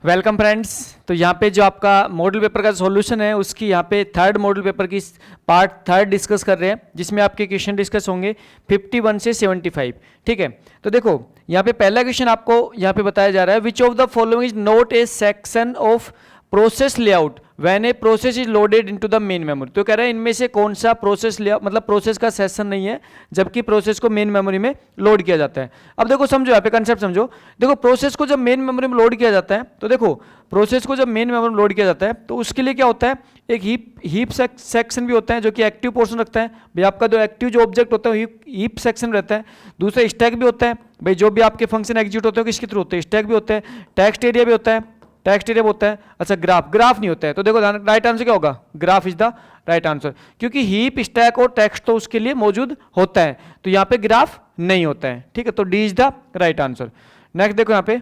Welcome friends. तो यहाँ पे जो आपका मॉडल पेपर का सॉल्यूशन है उसकी यहाँ पे थर्ड मॉडल पेपर की पार्ट थर्ड डिस्कस कर रहे हैं, जिसमें आपके क्वेश्चन डिस्कस होंगे 51 से 75। ठीक है, तो देखो यहाँ पे पहला क्वेश्चन आपको यहाँ पे बताया जा रहा है, which of the following is not A section of process layout when a process is loaded into the main memory. तो कह रहा है इनमें से कौन सा प्रोसेस लेआउट मतलब प्रोसेस का सेक्शन नहीं है जबकि प्रोसेस को मेन मेमोरी में लोड किया जाता है। अब देखो समझो, यहाँ पे कंसेप्ट समझो। देखो प्रोसेस को जब मेन मेमोरी में लोड किया जाता है तो देखो प्रोसेस को जब मेन मेमोरी में लोड किया जाता है तो उसके लिए क्या होता है, एक हीप सेक्शन भी होता है जो कि एक्टिव पोर्शन रखता है। भाई आपका जो एक्टिव जो ऑब्जेक्ट होता है हीप सेक्शन रहता है। दूसरा स्टैक भी होता है, भाई जो भी आपके फंक्शन एग्जीक्यूट होते हैं किसके थ्रू होते हैं, स्टैक भी होते हैं। टेक्स्ट एरिया भी होता है, टेक्स्ट एरिया होता है। अच्छा ग्राफ नहीं होता है, तो देखो राइट आंसर क्या होगा, graph is the right answer, क्योंकि हीप स्टैक और टेक्स्ट तो उसके लिए मौजूद होता है, तो यहाँ पे ग्राफ नहीं होता है। ठीक है, तो D is the right answer. Next देखो यहाँ पे,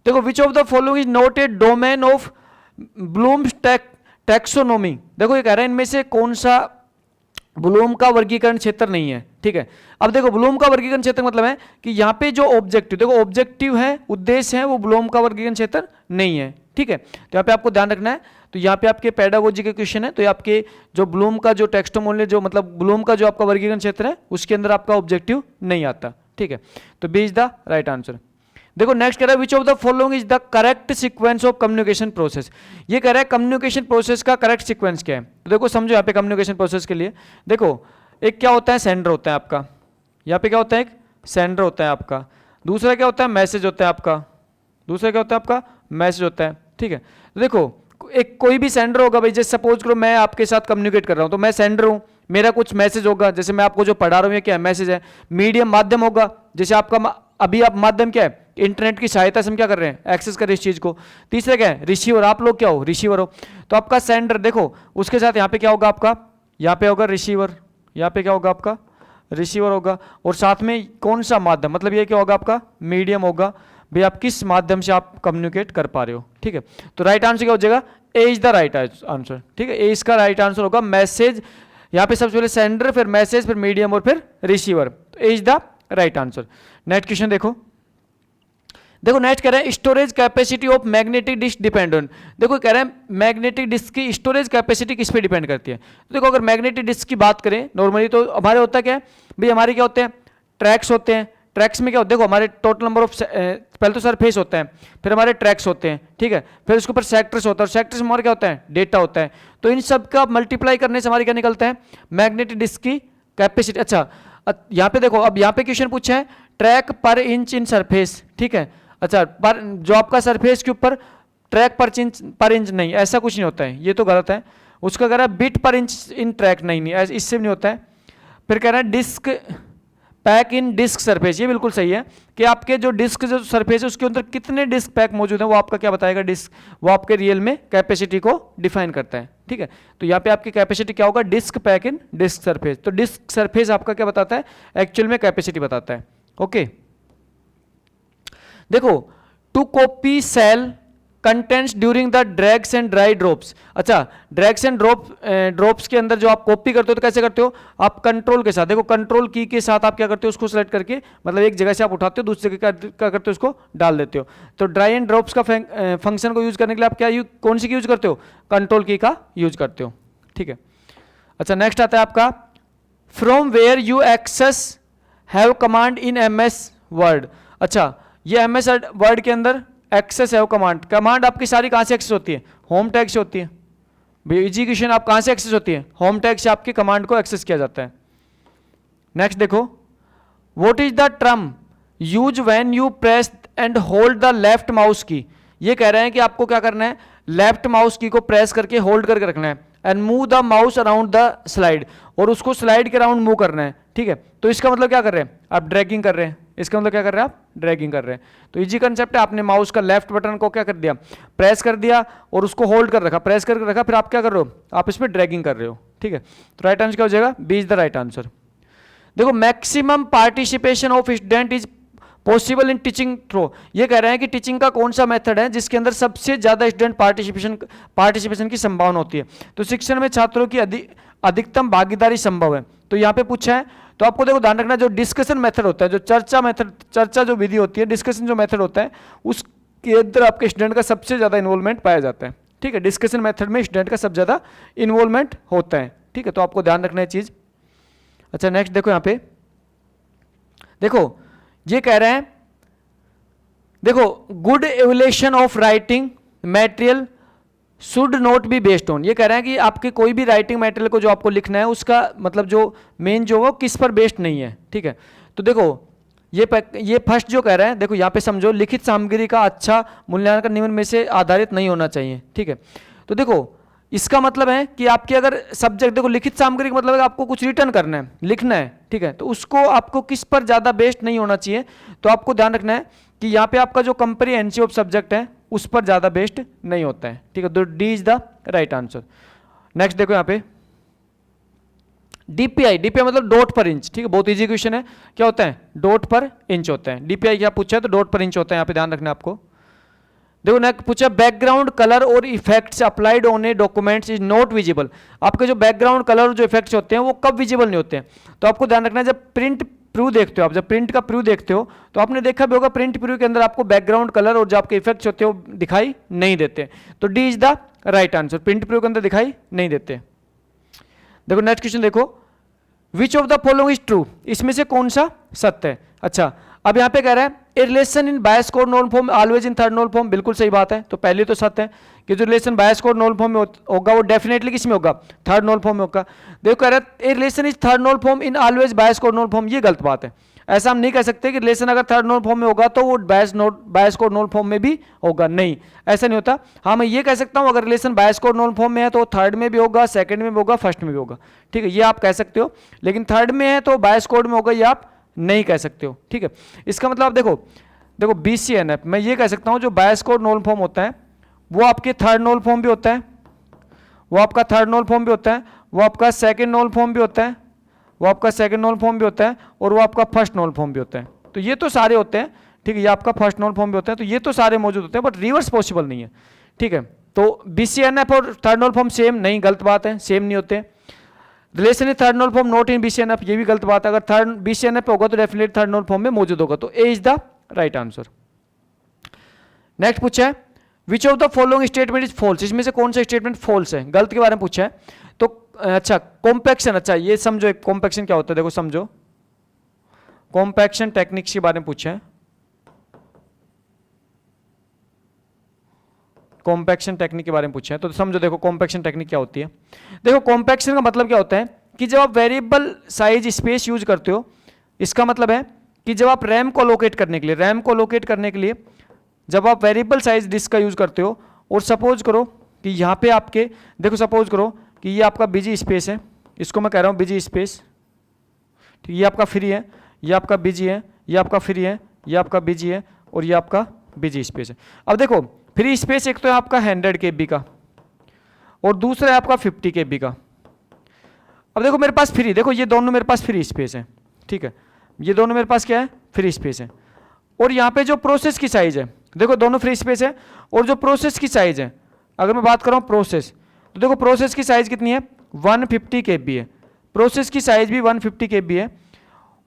देखो which of the following is not a domain of Bloom's taxonomy. देखो ये कह रहा है इनमें से कौन सा ब्लूम का वर्गीकरण क्षेत्र नहीं है। ठीक है, अब देखो ब्लूम का वर्गीकरण क्षेत्र मतलब है कि यहाँ पे जो ऑब्जेक्टिव, देखो ऑब्जेक्टिव है, उद्देश्य है, वो ब्लूम का वर्गीकरण क्षेत्र नहीं है। ठीक है, तो यहाँ पे आपको ध्यान रखना है। तो यहाँ पे आपके पेडागोजी के क्वेश्चन है, तो ये आपके जो ब्लूम का जो टेक्स्टोमोनियल जो मतलब ब्लूम का जो आपका वर्गीकरण क्षेत्र है उसके अंदर आपका ऑब्जेक्टिव नहीं आता। ठीक है, तो B is the right answer. देखो नेक्स्ट कह रहा है which of the following is the correct sequence of communication process. ये कह रहा है कम्युनिकेशन प्रोसेस का करेक्ट सीक्वेंस क्या है। तो देखो समझो यहाँ पे कम्युनिकेशन प्रोसेस के लिए देखो एक क्या होता है, सेंडर होता है आपका, यहाँ पे क्या होता है, एक सेंडर होता है आपका। दूसरा क्या होता है, मैसेज होता है आपका। दूसरा क्या होता है आपका, मैसेज होता है। ठीक है, तो देखो एक कोई भी सेंडर होगा, भाई जैसे सपोज करो मैं आपके साथ कम्युनिकेट कर रहा हूँ तो मैं सेंडर हूँ, मेरा कुछ मैसेज होगा, जैसे मैं आपको जो पढ़ा रहा हूँ ये क्या है, मैसेज है। मीडियम माध्यम होगा, जैसे आपका अभी आप माध्यम क्या है, इंटरनेट की सहायता से हम क्या कर रहे हैं, एक्सेस कर रहे हैं इस चीज को। तीसरा क्या है, रिसीवर, आप लोग क्या हो, रिसीवर हो। तो आपका सेंडर देखो उसके साथ यहाँ पे क्या होगा आपका, यहाँ पे होगा रिसीवर, यहाँ पे क्या होगा आपका, रिसीवर होगा, और साथ में कौन सा माध्यम, मतलब ये क्या होगा आपका, मीडियम होगा। भाई आप किस माध्यम से आप कम्युनिकेट कर पा रहे हो। ठीक है, तो राइट आंसर क्या हो जाएगा, ए इज द राइट आंसर। ठीक है, ए इसका राइट आंसर होगा। मैसेज यहाँ पे सबसे पहले सेंडर, फिर मैसेज, फिर मीडियम और फिर रिसीवर, तो A is the right answer. Next question देखो, देखो नेक्स्ट कह रहा है storage capacity of magnetic disk depend on. देखो कह रहा है मैग्नेटिक डिस्क की स्टोरेज कैपेसिटी किस पे डिपेंड करती है। तो देखो अगर मैग्नेटिक डिस्क की बात करें नॉर्मली तो हमारे होता क्या है, भाई हमारे क्या होते हैं, ट्रैक्स होते हैं। ट्रैक्स में क्या होता है, देखो हमारे टोटल नंबर ऑफ पहले तो सरफेस होते हैं, फिर हमारे ट्रैक्स होते हैं। ठीक है, फिर उसके ऊपर सेक्टर्स होता है, और सेक्टर्स में हमारा क्या होता है, डेटा होता है। तो इन सब का मल्टीप्लाई करने से हमारे क्या निकलता है, मैग्नेटिक डिस्क की कैपेसिटी। अच्छा यहाँ पे देखो, अब यहाँ पे क्वेश्चन पूछा है ट्रैक पर इंच इन सरफेस। ठीक है, अच्छा पर जो आपका सरफेस के ऊपर ट्रैक पर इंच नहीं, ऐसा कुछ नहीं होता है, ये तो गलत है। उसका कह रहा है बिट पर इंच इन ट्रैक, नहीं इससे भी नहीं होता है। फिर कह रहा है डिस्क पैक इन डिस्क सरफेस, ये बिल्कुल सही है कि आपके जो डिस्क जो सरफेस है उसके अंदर कितने डिस्क पैक मौजूद है वो आपका क्या बताएगा, डिस्क वो आपके रियल में कैपेसिटी को डिफाइन करता है। ठीक है, तो यहाँ पे आपकी कैपेसिटी क्या होगा, डिस्क पैक इन डिस्क सरफेस। तो डिस्क सरफेस आपका क्या बताता है, एक्चुअल में कैपेसिटी बताता है। ओके, देखो to copy cell contents during the drags and dry drops. अच्छा ड्रैग्स एंड ड्रॉप्स के अंदर जो आप कॉपी करते हो तो कैसे करते हो, आप कंट्रोल के साथ, देखो कंट्रोल की के साथ आप क्या करते हो, उसको सेलेक्ट करके मतलब एक जगह से आप उठाते हो दूसरी जगह क्या करते हो, उसको डाल देते हो। तो ड्राई एंड ड्रॉप्स का फंक्शन को यूज करने के लिए आप क्या कौन सी की यूज करते हो, कंट्रोल की का यूज करते हो। ठीक है, अच्छा नेक्स्ट आता है आपका from where you access have command in MS Word. अच्छा ये MS वर्ड के अंदर एक्सेस है कमांड, कमांड आपकी सारी कहां से एक्सेस होती है, होम टैग से होती है। एग्जीक्यूशन आप कहां से एक्सेस होती है, होम टैग से आपकी कमांड को एक्सेस किया जाता है। नेक्स्ट देखो what is the term use when you press and hold the left mouse की। ये कह रहे हैं कि आपको क्या करना है, लेफ्ट माउस की को प्रेस करके होल्ड करके रखना है and move the mouse around the slide, और उसको स्लाइड के अराउंड मूव करना है। ठीक है, तो इसका मतलब क्या कर रहे हैं, आप ड्रैगिंग कर रहे हैं, इसका मतलब क्या कर रहे हैं, आप ड्रैगिंग कर रहे हैं। तो इजी कंसेप्ट है, आपने माउस का लेफ्ट बटन को क्या कर दिया, प्रेस कर दिया और उसको होल्ड कर रखा, प्रेस करके रखा, फिर आप क्या कर रहे हो, आप इसमें ड्रैगिंग कर रहे हो। ठीक है, तो राइट आंसर क्या हो जाएगा, B is the right answer. देखो maximum participation of student is possible in teaching through. ये कह रहे हैं कि टीचिंग का कौन सा मेथड है जिसके अंदर सबसे ज्यादा स्टूडेंट पार्टिसिपेशन की संभावना होती है। तो शिक्षण में छात्रों की अधिकतम भागीदारी संभव है। तो यहाँ पे पूछा है, तो आपको देखो ध्यान रखना जो डिस्कशन मेथड होता है, जो चर्चा जो विधि होती है, डिस्कशन जो मेथड होता है, उस के अंदर आपके स्टूडेंट का सबसे ज़्यादा इन्वॉल्वमेंट पाया जाता है। ठीक है, डिस्कशन मेथड में स्टूडेंट का सबसे ज़्यादा इन्वॉल्वमेंट होता है। ठीक है, तो आपको ध्यान रखना है चीज़। अच्छा नेक्स्ट देखो यहाँ पे, देखो ये कह रहे हैं, देखो good evolution of writing material should not be based on, ये कह रहे हैं कि आपके कोई भी राइटिंग मटेरियल को जो आपको लिखना है उसका मतलब जो मेन जो वो किस पर बेस्ड नहीं है। ठीक है, तो देखो ये फर्स्ट जो कह रहे हैं, देखो यहाँ पे समझो, लिखित सामग्री का अच्छा मूल्यांकन निम्न में से आधारित नहीं होना चाहिए। ठीक है, तो देखो इसका मतलब है कि आपके अगर सब्जेक्ट, देखो लिखित सामग्री का मतलब है आपको कुछ रिटर्न करना है, लिखना है। ठीक है, तो उसको आपको किस पर ज़्यादा बेस्ड नहीं होना चाहिए, तो आपको ध्यान रखना है कि यहाँ पे आपका जो कंप्रीहेंसिव ऑफ सब्जेक्ट है उस पर ज़्यादा बेस्ड नहीं होता है। ठीक है, तो D is the right answer. Next देखो यहाँ पे डीपीआई, डीपीआई मतलब डॉट पर इंच। ठीक है, बहुत इजी क्वेश्चन है, क्या होता है, डॉट पर इंच होता है। डीपीआई क्या पूछा है, तो डॉट पर इंच होता है, यहाँ पे ध्यान रखना है आपको। देखो नेक्स्ट पूछा बैकग्राउंड कलर और effects applied on A documents is not visible, आपके जो बैकग्राउंड कलर जो इफेक्ट्स होते हैं वो कब विजिबल नहीं होते हैं, तो आपको ध्यान रखना है जब प्रिंट प्रू देखते हो, आप जब प्रिंट का प्रू देखते हो तो आपने देखा भी होगा प्रिंट प्रू के अंदर आपको बैकग्राउंड कलर और जो आपके इफेक्ट्स होते हैं वो दिखाई नहीं देते, तो D is the right answer, print preview के अंदर दिखाई नहीं देते। देखो नेक्स्ट क्वेश्चन देखो, which of the following is true, इसमें से कौन सा सत्य है। अच्छा अब यहाँ पे कह रहा है a relation in bias code non farm always in third non farm, बिल्कुल सही बात है, तो पहले तो सत्य है कि जो रिलेशन बायस कोड नॉन फॉर्म में होगा वो डेफिनेटली किस में होगा, थर्ड नॉन फॉर्म में होगा। देखो कह रहा है a relation is third non form in always bias code non farm, ये गलत बात है। ऐसा हम नहीं कह सकते कि रिलेशन अगर थर्ड नॉन फॉर्म में होगा तो वो बायस कोड नॉन फॉर्म में भी होगा, नहीं ऐसा नहीं होता। हाँ मैं ये कह सकता हूँ अगर रिलेशन बायस कोड नॉन फॉर्म में है तो थर्ड में भी होगा, सेकंड में भी होगा, फर्स्ट में भी होगा। ठीक है, ये आप कह सकते हो, लेकिन थर्ड में है तो बायस कोड में होगा ये आप नहीं कह सकते हो। ठीक है, इसका मतलब देखो BCNF मैं ये कह सकता हूँ जो बायस कोड नॉन फॉर्म होता है वो आपके थर्ड नॉन फॉर्म भी होता है, वो आपका थर्ड नॉन फॉर्म भी होता है, वो आपका सेकंड नॉन फॉर्म भी होता है, वो आपका सेकंड नॉन फॉर्म भी होता है, और वो आपका फर्स्ट नॉन फॉर्म भी होता है। तो ये तो सारे होते हैं। ठीक है, ये आपका फर्स्ट नॉन फॉर्म भी होता है, तो ये तो सारे मौजूद होते हैं, बट रिवर्स पॉसिबल नहीं है। ठीक है, तो BCNF और थर्ड नॉन फॉर्म सेम नहीं, गलत बात है, सेम नहीं होते। Relation is third non farm not in BCNF, ये भी गलत बात है, अगर थर्ड BCNF होगा तो डेफिनेटली थर्ड नॉन फॉर्म में मौजूद होगा, तो A is the right answer. Next पूछा है which of the following statement is false, इसमें से कौन सा स्टेटमेंट फॉल्स है, गलत के बारे में पूछा है। तो अच्छा कॉम्पैक्शन, अच्छा ये समझो एक कॉम्पैक्शन क्या होता है, देखो समझो कॉम्पैक्शन टेक्निक्स के बारे में पूछा है। कॉम्पैक्शन टेक्निक के बारे में पूछा है तो समझो, देखो कॉम्पैक्शन टेक्निक क्या होती है। देखो कॉम्पैक्शन का मतलब क्या होता है कि जब आप वेरिएबल साइज स्पेस यूज करते हो, इसका मतलब है कि जब आप रैम को लोकेट करने के लिए जब आप वेरिएबल साइज डिस्क का यूज करते हो, और सपोज करो कि यहाँ पे आपके, देखो सपोज करो कि ये आपका बिजी स्पेस है, इसको मैं कह रहा हूँ बिजी स्पेस, ठीक, ये आपका फ्री है, ये आपका बिजी है, ये आपका फ्री है, ये आपका बिजी है, और ये आपका बिजी स्पेस है। अब देखो फ्री स्पेस एक तो है आपका 100 KB का और दूसरा है आपका 50 KB का। अब देखो मेरे पास फ्री, देखो ये दोनों मेरे पास फ्री स्पेस है, ठीक है, ये दोनों मेरे पास क्या है, फ्री स्पेस है। और यहाँ पे जो प्रोसेस की साइज है, देखो दोनों फ्री स्पेस है, और जो प्रोसेस की साइज है, अगर मैं बात कर रहा हूँ प्रोसेस, तो देखो प्रोसेस की साइज कितनी है, 150 KB है, प्रोसेस की साइज भी 150 KB है।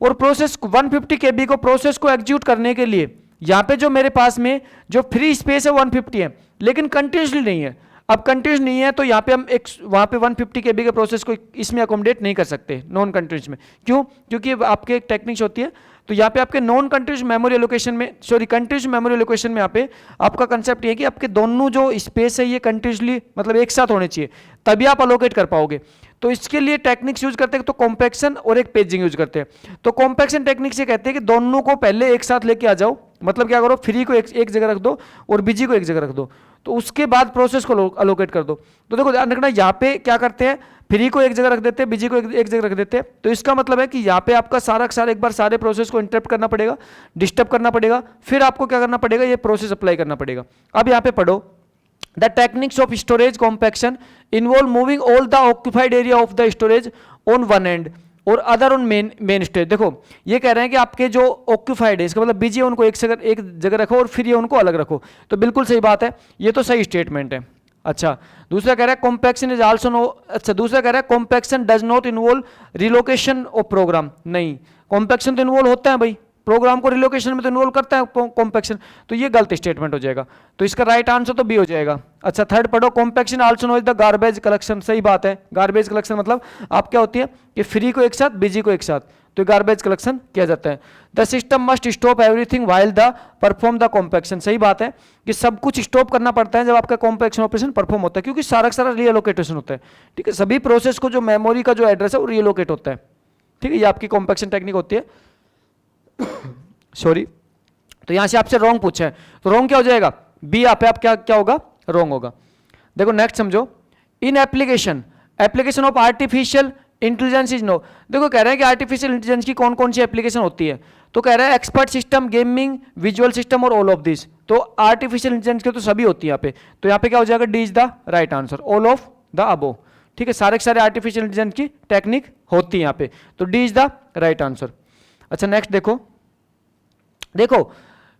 और प्रोसेस 150 KB को प्रोसेस को एग्जीक्यूट करने के लिए यहाँ पे जो मेरे पास में जो फ्री स्पेस है 150 है, लेकिन कंटिन्यूसली नहीं है। अब कंटिन्यूस नहीं है तो यहाँ पे हम एक वहाँ पे 150 KB के प्रोसेस को इसमें अकोमोडेट नहीं कर सकते नॉन कंटिन्यूस में। क्यों? क्योंकि आपके एक टेक्निक्स होती है, तो यहाँ पे आपके नॉन कंटिन्यूस मेमोरी एलोकेशन में, सॉरी कंटिन्यूस मेमोरी एलोकेशन में यहाँ पे आपका कंसेप्ट ये है कि आपके दोनों जो स्पेस है ये कंटिन्यूसली मतलब एक साथ होने चाहिए, तभी आप अलोकेट कर पाओगे। तो इसके लिए टेक्निक्स यूज करते हैं, तो कॉम्पैक्शन और एक पेजिंग यूज करते हैं। तो कॉम्पैक्शन टेक्निक से कहते हैं कि दोनों को पहले एक साथ लेके आ जाओ, मतलब क्या करो, फ्री को एक जगह रख दो और बिजी को एक जगह रख दो, तो उसके बाद प्रोसेस को अलोकेट कर दो। तो देखो ध्यान रखना, यहाँ पे क्या करते हैं, फ्री को एक जगह रख देते हैं, बिजी को एक जगह रख देते हैं। तो इसका मतलब है कि यहाँ पे आपका सारा एक बार सारे प्रोसेस को इंटरप्ट करना पड़ेगा, डिस्टर्ब करना पड़ेगा, फिर आपको क्या करना पड़ेगा, ये प्रोसेस अप्लाई करना पड़ेगा। अब यहाँ पे पढ़ो, The techniques of storage compaction involve moving all the occupied area of the storage on one end और other on main storage। देखो ये कह रहे हैं कि आपके जो ऑक्यूपाइड है, इसका मतलब बिजी है उनको एक जगह रखो और फिर ये उनको अलग रखो, तो बिल्कुल सही बात है, ये तो सही स्टेटमेंट है। अच्छा दूसरा कह रहा है कॉम्पैक्शन इज आल्सो नो, अच्छा दूसरा कह रहा है compaction does not involve relocation of program. नहीं, कॉम्पैक्शन तो इन्वॉल्व होता है भाई, प्रोग्राम को रिलोकेशन में तो इन्वॉल्व करता है कॉम्पैक्शन, तो ये गलत स्टेटमेंट हो जाएगा। तो इसका राइट आंसर तो बी हो जाएगा। अच्छा थर्ड पढ़ो, compaction also known as the garbage collection. सही बात है, गार्बेज कलेक्शन मतलब आप क्या होती है कि फ्री को एक साथ, बिजी को एक साथ, तो गार्बेज कलेक्शन किया जाता है। The system must stop everything while the perform the compaction. सही बात है कि सब कुछ स्टॉप करना पड़ता है जब आपका कॉम्पैक्शन ऑपरेशन परफॉर्म होता है, क्योंकि सारा सारा रीएलोकेटेशन होता है। ठीक है, सभी प्रोसेस को जो मेमोरी का जो एड्रेस है वो रीएलोकेट होता है। ठीक है, ये आपकी कॉम्पैक्शन टेक्निक होती है। सॉरी, तो यहां से आपसे रॉन्ग पूछा है, तो रॉन्ग क्या हो जाएगा, बी आप क्या होगा, रॉन्ग होगा। देखो नेक्स्ट समझो, in application of artificial intelligence is no. देखो कह रहे हैं कि आर्टिफिशियल इंटेलिजेंस की कौन कौन सी एप्लीकेशन होती है, तो कह रहा है expert system, gaming, visual system और ऑल ऑफ दिस। तो आर्टिफिशियल इंटेलिजेंस की तो सभी होती है यहाँ पे, तो यहाँ पे क्या हो जाएगा, D is the right answer, all of the above. ठीक है, सारे के सारे आर्टिफिशियल इंटेलिजेंस की टेक्निक होती है यहाँ पे, तो D is the right answer. अच्छा नेक्स्ट देखो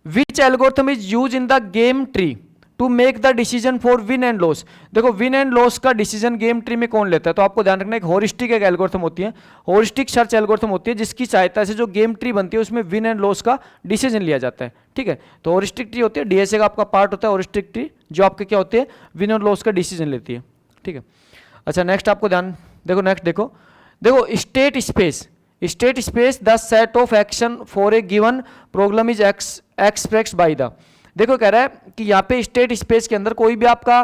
which algorithm is use in the game tree to make the decision for win and loss. देखो विन एंड लॉस का डिसीजन गेम ट्री में कौन लेता है, तो आपको ध्यान रखना एक हॉरिस्टिक एक एल्गोरिथम होती है, हॉरिस्टिक सर्च एल्गोरिथम होती है, जिसकी सहायता से जो गेम ट्री बनती है उसमें विन एंड लॉस का डिसीजन लिया जाता है। ठीक है, तो हॉरिस्टिक ट्री होती है, डीएसए का आपका पार्ट होता है हॉरिस्टिक ट्री, जो आपके क्या होती है, विन एंड लॉस का डिसीजन लेती है। ठीक है, अच्छा नेक्स्ट आपको ध्यान देखो, नेक्स्ट देखो state space the set of action for a given problem is expressed by the. देखो कह रहा है कि यहाँ पे स्टेट स्पेस के अंदर कोई भी आपका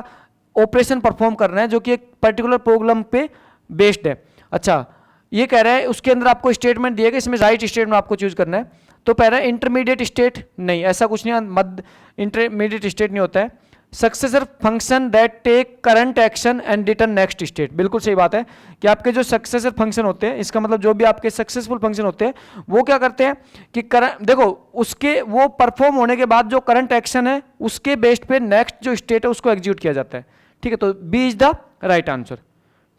ऑपरेशन परफॉर्म करना है जो कि एक पर्टिकुलर प्रॉब्लम पे बेस्ड है। अच्छा ये कह रहा है उसके अंदर आपको स्टेटमेंट दिएगा, इसमें राइट स्टेटमेंट आपको चूज करना है। तो कह रहा है इंटरमीडिएट स्टेट नहीं, ऐसा कुछ नहीं, मध्य इंटरमीडिएट स्टेट नहीं होता है। Successor function that take current action and return next state, बिल्कुल सही बात है कि आपके जो सक्सेसर फंक्शन होते हैं, इसका मतलब जो भी आपके सक्सेसफुल फंक्शन होते हैं वो क्या करते हैं कि देखो उसके वो परफॉर्म होने के बाद जो करंट एक्शन है उसके बेस्ड पे नेक्स्ट जो स्टेट है उसको एग्जीक्यूट किया जाता है। ठीक है, तो B is the right answer.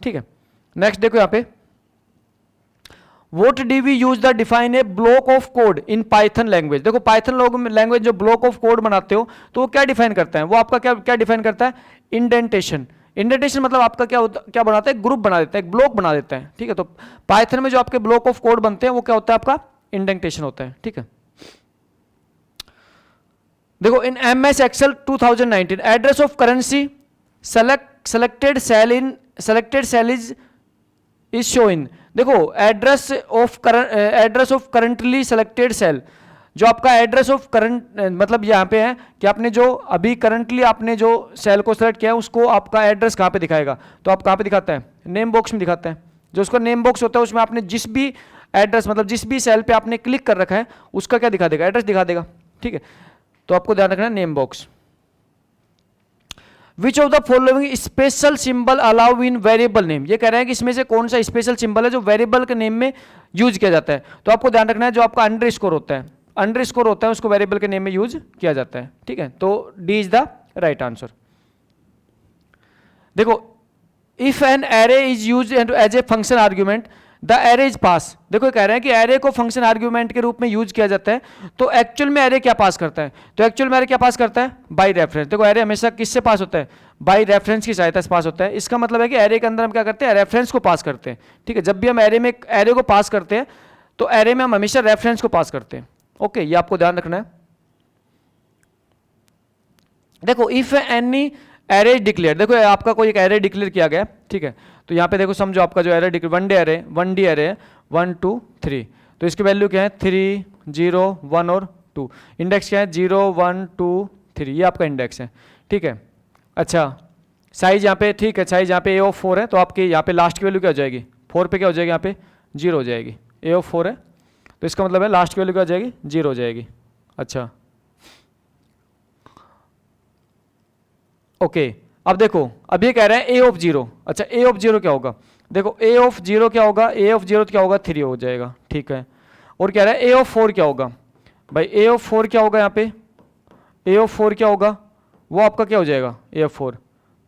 ठीक है, नेक्स्ट देखो यहाँ पे What do we use the define a block of code in Python language। देखो पाइथन लैंग्वेज जो ब्लॉक ऑफ कोड बनाते हो तो वो क्या डिफाइन करता है, वो आपका क्या डिफाइन करता है, इंडेंटेशन। इंडेंटेशन मतलब आपका क्या बनाता है, ग्रुप बना देता है, एक ब्लॉक बना देता है। ठीक है, तो पाइथन में जो आपके ब्लॉक ऑफ कोड बनते हैं वो क्या होता है, आपका इंडेंटेशन होता है। ठीक है, देखो in MS Excel 2019 address of currency selected cell is show in. देखो address of currently selected cell, जो आपका एड्रेस ऑफ करंट मतलब यहाँ पे है कि आपने जो अभी करंटली आपने जो सेल को सेलेक्ट किया है उसको आपका एड्रेस कहाँ पे दिखाएगा, तो आप कहाँ पे दिखाता है, नेम बॉक्स में दिखाता है। जो उसका नेम बॉक्स होता है उसमें आपने जिस भी एड्रेस मतलब जिस भी सेल पे आपने क्लिक कर रखा है उसका क्या दिखा देगा, एड्रेस दिखा देगा। ठीक है, तो आपको ध्यान रखना है name box. Which of the following special symbol allow in variable name, ये कह रहे हैं कि इसमें से कौन सा स्पेशल सिंबल है जो वेरिएबल के नेम में यूज किया जाता है। तो आपको ध्यान रखना है जो आपका अंडरस्कोर होता है उसको वेरिएबल के नेम में यूज किया जाता है। ठीक है, तो D is the right answer. देखो if an array is use as a function argument the array is pass. देखो कह रहे हैं कि एरे को फंक्शन आर्ग्यूमेंट के रूप में यूज किया जाता है, तो एक्चुअल में एरे क्या पास करता है, तो एक्चुअल में एरे क्या पास करता है, बाय रेफरेंस। देखो एरे हमेशा किससे पास होता है, बाय रेफरेंस की सहायता से पास होता है। इसका मतलब है कि एरे के अंदर हम क्या करते हैं, रेफरेंस को पास करते हैं। ठीक है, जब भी हम एरे को पास करते हैं तो एरे में हम हमेशा रेफरेंस को पास करते हैं। ओके, ये आपको ध्यान रखना है। देखो इफ एनी एरे डिक्लेयर, देखो आपका कोई एक एरे डिक्लेयर किया गया। ठीक है, तो यहाँ पे देखो समझो आपका जो एरे वन डी एरे 1 2 3, तो इसकी वैल्यू क्या है 3 0 1 और 2। इंडेक्स क्या है 0 1 2 3, ये आपका इंडेक्स है। ठीक है, अच्छा साइज यहाँ पे, ठीक है साइज यहाँ पे ए ऑफ 4 है, तो आपके यहाँ पे लास्ट की वैल्यू क्या हो जाएगी, 4 पे क्या हो जाएगी, यहाँ पे 0 हो जाएगी। ए ऑफ 4 है तो इसका मतलब है लास्ट की वैल्यू क्या हो जाएगी, 0 हो जाएगी। अच्छा ओके, अब देखो अब ये कह रहे हैं ए ऑफ 0। अच्छा ए ऑफ 0 क्या होगा, देखो ए ऑफ 0 क्या होगा, ए ऑफ 0 क्या होगा 3 हो जाएगा। ठीक है, और कह रहा है ए ऑफ 4 क्या होगा, भाई ए ऑफ 4 क्या होगा, यहाँ पे ए ऑफ 4 क्या होगा, वो आपका क्या हो जाएगा ए ऑफ 4,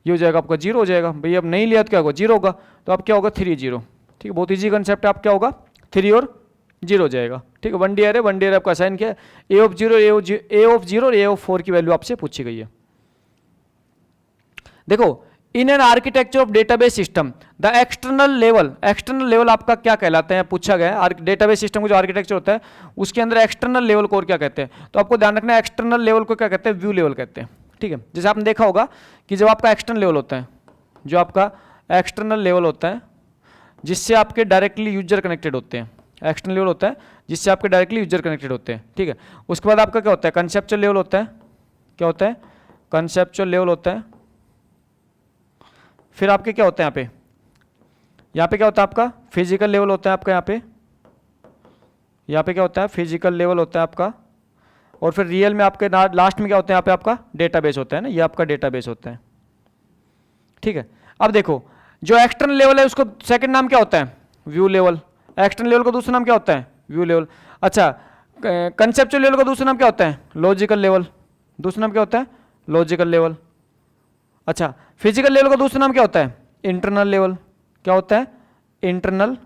ये हो जाएगा आपका 0 हो जाएगा। भाई अब नहीं लिया तो क्या होगा 0 होगा, तो अब क्या होगा 3 0। ठीक है, बहुत ईजी कंसेप्ट है, आप क्या होगा 3 और 0 हो जाएगा। ठीक है, 1 डी एरे आपका असाइन किया है, ए ऑफ 0 और ए ऑफ 4 की वैल्यू आपसे पूछी गई है। देखो in an architecture of database system the external level आपका क्या कहलाता है, पूछा गया है। डेटाबेस सिस्टम का जो आर्किटेक्चर होता है उसके अंदर एक्सटर्नल लेवल को और क्या कहते हैं, तो आपको ध्यान रखना है एक्सटर्नल लेवल को क्या कहते हैं, व्यू लेवल कहते हैं। ठीक है, जैसे आपने देखा होगा कि जब आपका एक्सटर्नल लेवल होता है, जो आपका एक्सटर्नल लेवल होता है जिससे आपके डायरेक्टली यूजर कनेक्टेड होते हैं, एक्सटर्नल लेवल होता है जिससे आपके डायरेक्टली यूजर कनेक्टेड होते हैं। ठीक है, उसके बाद आपका क्या होता है, कंसेप्चुअल लेवल होता है, क्या होता है, कंसेप्चुअल लेवल होता है। फिर आपके क्या होता है यहाँ पे क्या होता है आपका फिजिकल लेवल होता है आपका, यहाँ पे क्या होता है, फिजिकल लेवल होता है आपका। और फिर रियल में आपके लास्ट में क्या होता है, यहाँ पे आपका डेटाबेस होता है ना, ये आपका डेटाबेस होता है। ठीक है, अब देखो जो एक्सटर्नल लेवल है उसको सेकंड नाम क्या होता है, व्यू लेवल। एक्सटर्नल लेवल का दूसरा नाम क्या होता है, व्यू लेवल। अच्छा, कंसेप्चुअल लेवल का दूसरा नाम क्या होता है, लॉजिकल लेवल। दूसरा नाम क्या होता है, लॉजिकल लेवल। अच्छा, फिजिकल लेवल का दूसरा नाम क्या होता है, इंटरनल लेवल। क्या होता है, इंटरनल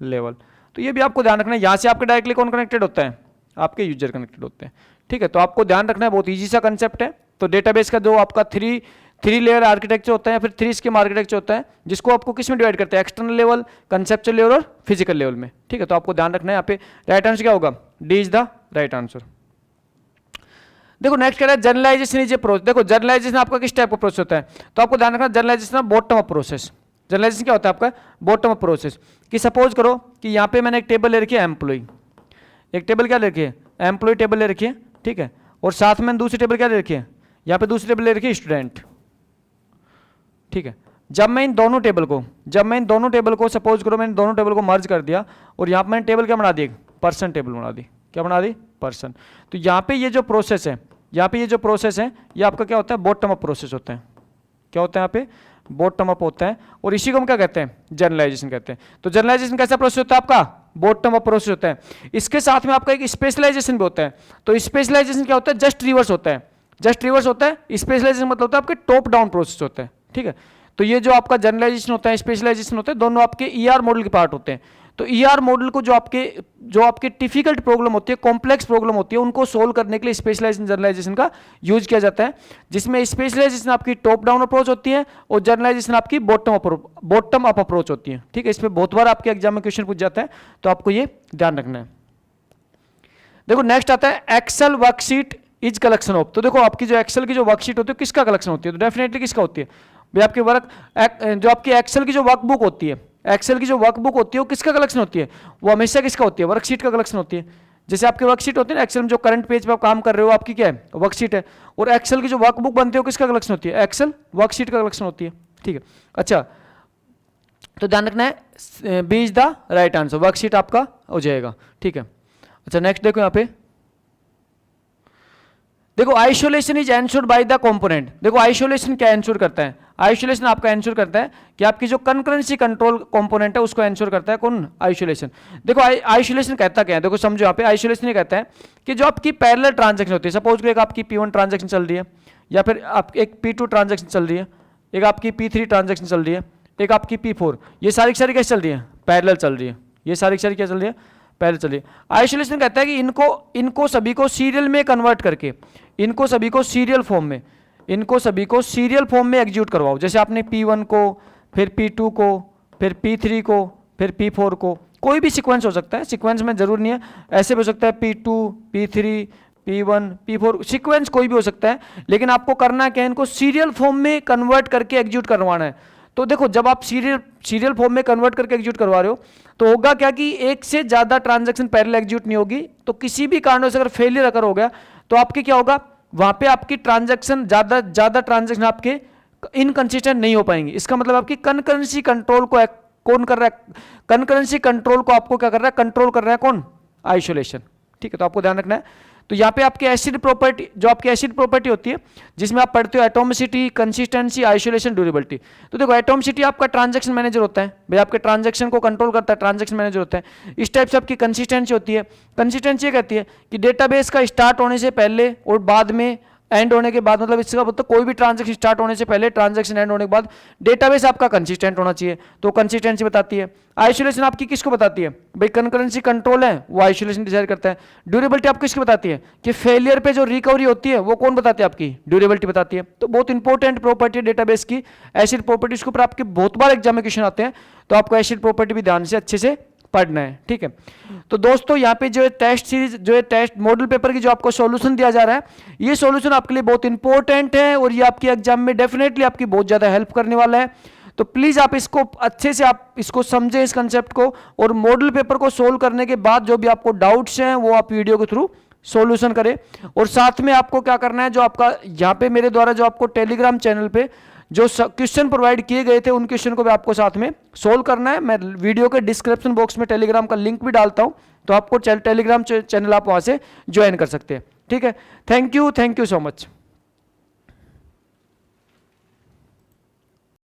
लेवल। तो ये भी आपको ध्यान रखना है, यहाँ से आपके डायरेक्टली कौन कनेक्टेड होता है, आपके यूजर कनेक्टेड होते हैं। ठीक है, तो आपको ध्यान रखना है, बहुत ईजी सा कंसेप्ट है। तो डेटाबेस का जो आपका थ्री लेयर आर्किटेक्चर होता है या फिर 3 स्कीम आर्किटेक्चर होता है, जिसको आपको किस में डिवाइड करते हैं, एक्सटर्नल लेवल, कंसेप्चुअल लेवल और फिजिकल लेवल में। ठीक है, तो आपको ध्यान रखना है यहाँ पे राइट आंसर क्या होगा, D is the right answer. देखो नेक्स्ट कह रहा है जनरलाइजेशन इज ए प्रोसेस। देखो जनरलाइजेशन आपका किस टाइप का प्रोसेस होता है, तो आपको ध्यान रखना generalization bottom up process. Generalization क्या होता है आपका, बॉटम अप प्रोसेस। कि सपोज करो कि यहाँ पे मैंने एक टेबल ले रखी है एम्प्लॉय, एक टेबल क्या ले रखी है, एम्प्लॉय टेबल ले रखी है। ठीक है, और साथ में दूसरी टेबल क्या ले रखी है, यहाँ पे दूसरी टेबल ले रखी है स्टूडेंट। ठीक है, जब मैं इन दोनों टेबल को सपोज करो मैंने दोनों टेबल को मर्ज कर दिया और यहाँ पर मैंने टेबल क्या बना दी, पर्सन टेबल बना दी। क्या बना दी, पर्सन। तो यहाँ पे ये जो प्रोसेस है, ये आपका क्या होता है, बॉटम अप प्रोसेस होता है। क्या होता है यहाँ पे, बॉटम अप होता है। और इसी को हम क्या कहते हैं, जनरलाइजेशन कहते हैं। तो जनरलाइजेशन कैसा प्रोसेस होता है आपका, बॉटम अप प्रोसेस होता है। इसके साथ में आपका एक स्पेशलाइजेशन भी होता है। तो स्पेशलाइजेशन क्या होता है, जस्ट रिवर्स होता है। स्पेशलाइजेशन मतलब होता है आपके टॉप डाउन प्रोसेस होता है। ठीक है, तो ये जो आपका जनरलाइजेशन होता है, स्पेशलाइजेशन होता है, दोनों आपके ईआर मॉडल के पार्ट होते हैं। तो ईआर मॉडल को जो आपके डिफिकल्ट प्रॉब्लम होती है, कॉम्प्लेक्स प्रॉब्लम होती है, उनको सोल्व करने के लिए स्पेशलाइजेशन जनरलाइजेशन का यूज किया जाता है, जिसमें स्पेशलाइजेशन आपकी टॉप डाउन अप्रोच होती है और जनरलाइजेशन आपकी बॉटम अप अप्रोच होती है। ठीक है, इसमें बहुत बार आपके एग्जाम में क्वेश्चन पूछ जाता है, तो आपको ये ध्यान रखना है। देखो नेक्स्ट आता है Excel worksheet is collection of. तो देखो आपकी जो एक्सेल की जो वर्कशीट होती है किसका कलेक्शन होती है, तो डेफिनेटली किसका होती है भाई, आपकी जो आपकी एक्सेल की जो वर्कबुक होती है, वो किसका कलेक्शन होती है, वो हमेशा किसका होती है, वर्कशीट का कलेक्शन होती है। जैसे आपके वर्कशीट होती है ना एक्सेल में, जो करंट पेज पे आप काम कर रहे हो आपकी क्या है, वर्कशीट है। और एक्सेल की जो वर्कबुक बनती है वो किसका कलेक्शन होती है, एक्सेल वर्कशीट का कलेक्शन होती है। ठीक है, अच्छा तो ध्यान रखना है B is the right answer, worksheet आपका हो जाएगा। ठीक है, अच्छा नेक्स्ट देखो यहाँ पे, देखो isolation is ensured by the component. देखो आइसोलेशन क्या एंश्योर करता है, आइसोलेशन आपका एंश्योर करता है कि आपकी जो कंकरेंसी कंट्रोल कंपोनेंट है उसको एंश्योर करता है कौन, आइसोलेशन। देखो आइसोलेशन कहता क्या है, देखो समझो यहाँ पे आइसोलेशन ये कहता है कि जो आपकी पैरेलल ट्रांजैक्शन होती है, सपोज करो एक आपकी P1 ट्रांजैक्शन चल रही है, या फिर एक P2 ट्रांजैक्शन चल रही है, एक आपकी P3 ट्रांजैक्शन चल रही है, एक आपकी P4, ये सारी की सारी कैसे चल रही है, पैरेलल चल रही है। ये सारी की सारी क्या चल रही है, पैरेलल चल रही है। आइसोलेशन कहता है कि इनको सभी को सीरियल में कन्वर्ट करके, इनको सभी को सीरियल फॉर्म में एग्जीक्यूट करवाओ। जैसे आपने P1 को, फिर P2 को, फिर P3 को, फिर P4 को, कोई भी सीक्वेंस हो सकता है, सीक्वेंस में जरूर नहीं है, ऐसे भी हो सकता है P2, P3, P1, P4, sequence कोई भी हो सकता है, लेकिन आपको करना क्या है, इनको सीरियल फॉर्म में कन्वर्ट करके एग्जीक्यूट करवाना है। तो देखो जब आप सीरियल फॉर्म में कन्वर्ट करके एग्जीक्यूट करवा रहे हो तो होगा क्या कि एक से ज्यादा ट्रांजैक्शन पैरेलल एग्जीक्यूट नहीं होगी, तो किसी भी कारण से अगर फेलियर अगर हो गया तो आपके क्या होगा, वहां पे आपकी ट्रांजैक्शन ज्यादा ट्रांजैक्शन आपके इनकंसिस्टेंट नहीं हो पाएंगे। इसका मतलब आपकी कंकरेंसी कंट्रोल को कौन कर रहा है, कंकरेंसी कंट्रोल को आपको क्या कर रहा है, कंट्रोल कर रहा है कौन, आइसोलेशन। ठीक है, तो आपको ध्यान रखना है। तो यहाँ पे आपकी एसिड प्रॉपर्टी, जो आपकी एसिड प्रॉपर्टी होती है जिसमें आप पढ़ते हो एटोमिसिटी, कंसिस्टेंसी, आइसोलेशन, ड्यूरेबिलिटी। तो देखो एटोमिसिटी आपका ट्रांजैक्शन मैनेजर होता है, भाई आपके ट्रांजैक्शन को कंट्रोल करता है, ट्रांजैक्शन मैनेजर होता है। इस टाइप से आपकी कंसिस्टेंसी होती है, कंसिस्टेंसी कहती है कि डेटाबेस का स्टार्ट होने से पहले और बाद में एंड होने के बाद, मतलब इसका मतलब कोई भी ट्रांजैक्शन स्टार्ट होने से पहले ट्रांजैक्शन एंड होने के बाद डेटाबेस आपका कंसिस्टेंट होना चाहिए, तो कंसिस्टेंसी बताती है। आइसोलेशन आपकी किसको बताती है भाई, कंकरेंसी कंट्रोल है वो आइसोलेशन डिसाइड करता है। ड्यूरेबिलिटी आपको किसकी बताती है कि फेलियर पे जो रिकवरी होती है वो कौन बताती है, आपकी ड्यूरेबिलिटी बताती है। तो बहुत इंपॉर्टेंट प्रॉपर्टी डेटाबेस की, एसिड प्रॉपर्टीज के ऊपर आपके बहुत बार एग्जाम में क्वेश्चन आते हैं, तो आपको एसिड प्रॉपर्टी भी ध्यान से अच्छे से पढ़ना है, ठीक है। तो दोस्तों यहाँ पे जो है टेस्ट सीरीज, जो है टेस्ट मॉडल पेपर की जो आपको सॉल्यूशन दिया जा रहा है, ये सॉल्यूशन आपके लिए बहुत इंपॉर्टेंट है और ये आपके एग्जाम में डेफिनेटली आपकी बहुत ज़्यादा हेल्प करने वाला है। तो प्लीज़ आप इसको अच्छे से आप इसको समझें इस कंसेप्ट को, और मॉडल पेपर को सोल्व करने के बाद जो भी आपको डाउट्स हैं वो आप वीडियो के थ्रू सॉल्यूशन करें। और साथ में आपको क्या करना है, जो आपका यहाँ पे मेरे द्वारा जो आपको टेलीग्राम चैनल पे जो क्वेश्चन प्रोवाइड किए गए थे उन क्वेश्चन को भी आपको साथ में सोल्व करना है। मैं वीडियो के डिस्क्रिप्शन बॉक्स में टेलीग्राम का लिंक भी डालता हूं, तो आपको टेलीग्राम चैनल आप वहां से ज्वाइन कर सकते हैं, ठीक है। Thank you so much.